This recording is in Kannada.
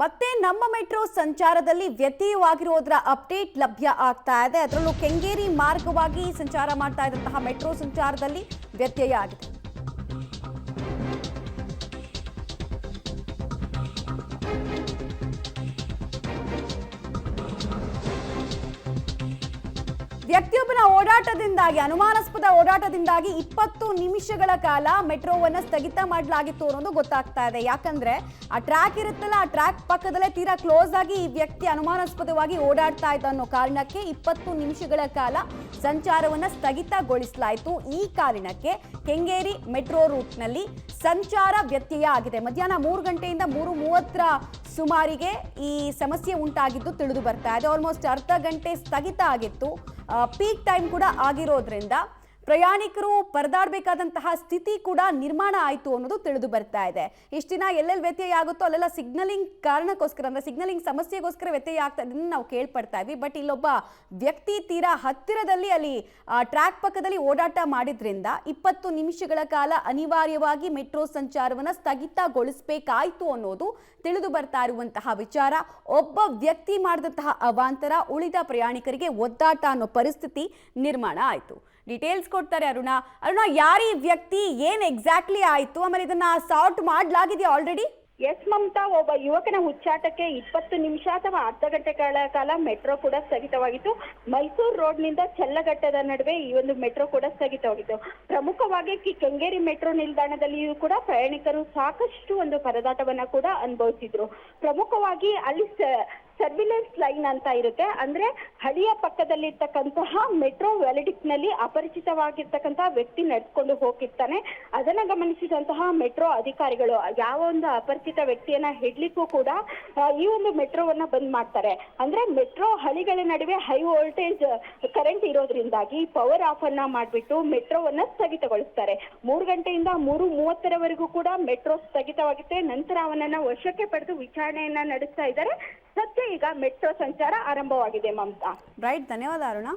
ಮತ್ತೆ ನಮ್ಮ ಮೆಟ್ರೋ ಸಂಚಾರದಲ್ಲಿ ವ್ಯತ್ಯಯವಾಗಿರೋದ್ರ ಅಪ್ಡೇಟ್ ಲಭ್ಯ ಆಗ್ತಾ ಇದೆ. ಅದರಲ್ಲೂ ಕೆಂಗೇರಿ ಮಾರ್ಗವಾಗಿ ಸಂಚಾರ ಮಾಡ್ತಾ ಇದ್ದಂತಹ ಮೆಟ್ರೋ ಸಂಚಾರದಲ್ಲಿ ವ್ಯತ್ಯಯ ಆಗಿದೆ. ವ್ಯಕ್ತಿಯೊಬ್ಬನ ಓಡಾಟದಿಂದಾಗಿ ಅನುಮಾನಾಸ್ಪದ ಓಡಾಟದಿಂದಾಗಿ 20 ನಿಮಿಷಗಳ ಕಾಲ ಮೆಟ್ರೋವನ್ನ ಸ್ಥಗಿತ ಮಾಡಲಾಗಿತ್ತು ಅನ್ನೋದು ಗೊತ್ತಾಗ್ತಾ ಇದೆ. ಯಾಕಂದ್ರೆ ಆ ಟ್ರ್ಯಾಕ್ ಇರುತ್ತಲ್ಲ, ಆ ಟ್ರ್ಯಾಕ್ ಪಕ್ಕದಲ್ಲೇ ತೀರಾ ಕ್ಲೋಸ್ ಆಗಿ ಈ ವ್ಯಕ್ತಿ ಅನುಮಾನಾಸ್ಪದವಾಗಿ ಓಡಾಡ್ತಾ ಇದ್ದ ಅನ್ನೋ ಕಾರಣಕ್ಕೆ 20 ನಿಮಿಷಗಳ ಕಾಲ ಸಂಚಾರವನ್ನ ಸ್ಥಗಿತಗೊಳಿಸಲಾಯಿತು. ಈ ಕಾರಣಕ್ಕೆ ಕೆಂಗೇರಿ ಮೆಟ್ರೋ ರೂಟ್ನಲ್ಲಿ ಸಂಚಾರ ವ್ಯತ್ಯಯ ಆಗಿದೆ. ಮಧ್ಯಾಹ್ನ 3 ಗಂಟೆಯಿಂದ 3:30 ಸುಮಾರಿಗೆ ಈ ಸಮಸ್ಯೆ ಉಂಟಾಗಿದ್ದು ತಿಳಿದು ಬರ್ತಾ ಇದೆ. ಆಲ್ಮೋಸ್ಟ್ ಅರ್ಧ ಗಂಟೆ ಸ್ಥಗಿತ ಆಗಿತ್ತು. ಪೀಕ್ ಟೈಮ್ ಕೂಡ ಆಗಿರೋದ್ರಿಂದ ಪ್ರಯಾಣಿಕರು ಪರದಾಡಬೇಕಾದಂತಹ ಸ್ಥಿತಿ ಕೂಡ ನಿರ್ಮಾಣ ಆಯಿತು ಅನ್ನೋದು ತಿಳಿದು ಬರ್ತಾ ಇದೆ. ಇಷ್ಟು ದಿನ ಎಲ್ಲೆಲ್ಲಿ ವ್ಯತ್ಯಯ ಆಗುತ್ತೋ ಅಲ್ಲೆಲ್ಲ ಸಿಗ್ನಲಿಂಗ್ ಕಾರಣಕ್ಕೋಸ್ಕರ, ಅಂದರೆ ಸಿಗ್ನಲಿಂಗ್ ಸಮಸ್ಯೆಗೋಸ್ಕರ ವ್ಯತ್ಯಯ ಆಗ್ತಾ ಇದನ್ನು ನಾವು ಕೇಳ್ಪಡ್ತಾ ಇದ್ವಿ. ಬಟ್ ಇಲ್ಲೊಬ್ಬ ವ್ಯಕ್ತಿ ತೀರಾ ಹತ್ತಿರದಲ್ಲಿ ಅಲ್ಲಿ ಟ್ರ್ಯಾಕ್ ಪಕ್ಕದಲ್ಲಿ ಓಡಾಟ ಮಾಡಿದ್ರಿಂದ 20 ನಿಮಿಷಗಳ ಕಾಲ ಅನಿವಾರ್ಯವಾಗಿ ಮೆಟ್ರೋ ಸಂಚಾರವನ್ನು ಸ್ಥಗಿತಗೊಳಿಸಬೇಕಾಯಿತು ಅನ್ನೋದು ತಿಳಿದು ಬರ್ತಾ ಇರುವಂತಹ ವಿಚಾರ. ಒಬ್ಬ ವ್ಯಕ್ತಿ ಮಾಡಿದಂತಹ ಅವಾಂತರ ಉಳಿದ ಪ್ರಯಾಣಿಕರಿಗೆ ಒದ್ದಾಟ ಅನ್ನೋ ಪರಿಸ್ಥಿತಿ ನಿರ್ಮಾಣ ಆಯಿತು. ಡೀಟೇಲ್ಸ್ ಕೊಡ್ತಾರೆ ಅರುಣ. ಯಾರೀ ವ್ಯಕ್ತಿ, ಏನ್ ಎಕ್ಸಾಕ್ಟ್ಲಿ ಆಯ್ತು, ಆಮೇಲೆ ಇದನ್ನ ಸಾರ್ಟ್ ಮಾಡಲಾಗಿದೆಯಾ ಆಲ್ರೆಡಿ? ಎಸ್ ಮಮತಾ, ಒಬ್ಬ ಯುವಕನ ಹುಚ್ಚಾಟಕ್ಕೆ 20 ನಿಮಿಷ ಅಥವಾ ಅರ್ಧ ಗಂಟೆಗಳ ಕಾಲ ಮೆಟ್ರೋ ಕೂಡ ಸ್ಥಗಿತವಾಗಿತ್ತು. ಮೈಸೂರು ರೋಡ್ನಿಂದ ಚಲ್ಲಘಟ್ಟದ ನಡುವೆ ಈ ಒಂದು ಮೆಟ್ರೋ ಕೂಡ ಸ್ಥಗಿತವಾಗಿತ್ತು. ಪ್ರಮುಖವಾಗಿ ಕೆಂಗೇರಿ ಮೆಟ್ರೋ ನಿಲ್ದಾಣದಲ್ಲಿಯೂ ಕೂಡ ಪ್ರಯಾಣಿಕರು ಸಾಕಷ್ಟು ಒಂದು ಪರದಾಟವನ್ನ ಕೂಡ ಅನುಭವಿಸಿದ್ರು. ಪ್ರಮುಖವಾಗಿ ಅಲ್ಲಿ ಸರ್ವಿಲೆನ್ಸ್ ಲೈನ್ ಅಂತ ಇರುತ್ತೆ. ಅಂದ್ರೆ ಹಳಿಯ ಪಕ್ಕದಲ್ಲಿರ್ತಕ್ಕಂತಹ ಮೆಟ್ರೋ ವ್ಯಾಲಿಡಿಕ್ಟ್ ನಲ್ಲಿ ಅಪರಿಚಿತವಾಗಿರ್ತಕ್ಕಂತಹ ವ್ಯಕ್ತಿ ನಡೆದುಕೊಂಡು ಹೋಗಿರ್ತಾನೆ. ಅದನ್ನ ಗಮನಿಸಿದಂತಹ ಮೆಟ್ರೋ ಅಧಿಕಾರಿಗಳು ಯಾವ ಒಂದು ಅಪರಿಚಿತ ವ್ಯಕ್ತಿಯನ್ನ ಹಿಡ್ಲಿಕ್ಕೂ ಕೂಡ ಈ ಒಂದು ಮೆಟ್ರೋವನ್ನ ಬಂದ್ ಮಾಡ್ತಾರೆ. ಅಂದ್ರೆ ಮೆಟ್ರೋ ಹಳಿಗಳ ನಡುವೆ high voltage current ಇರೋದ್ರಿಂದಾಗಿ power of ಅನ್ನ ಮಾಡ್ಬಿಟ್ಟು ಮೆಟ್ರೋವನ್ನ ಸ್ಥಗಿತಗೊಳಿಸ್ತಾರೆ. 3 ಗಂಟೆಯಿಂದ 3:30 ಕೂಡ ಮೆಟ್ರೋ ಸ್ಥಗಿತವಾಗುತ್ತೆ. ನಂತರ ಅವನನ್ನ ವಶಕ್ಕೆ ಪಡೆದು ವಿಚಾರಣೆಯನ್ನ ನಡೆಸ್ತಾ ಇದ್ದಾರೆ. ಸದ್ಯ ಈಗ ಮೆಟ್ರೋ ಸಂಚಾರ ಆರಂಭವಾಗಿದೆ ಮಮತಾ. ರೈಟ್, ಧನ್ಯವಾದ ಅರುಣ.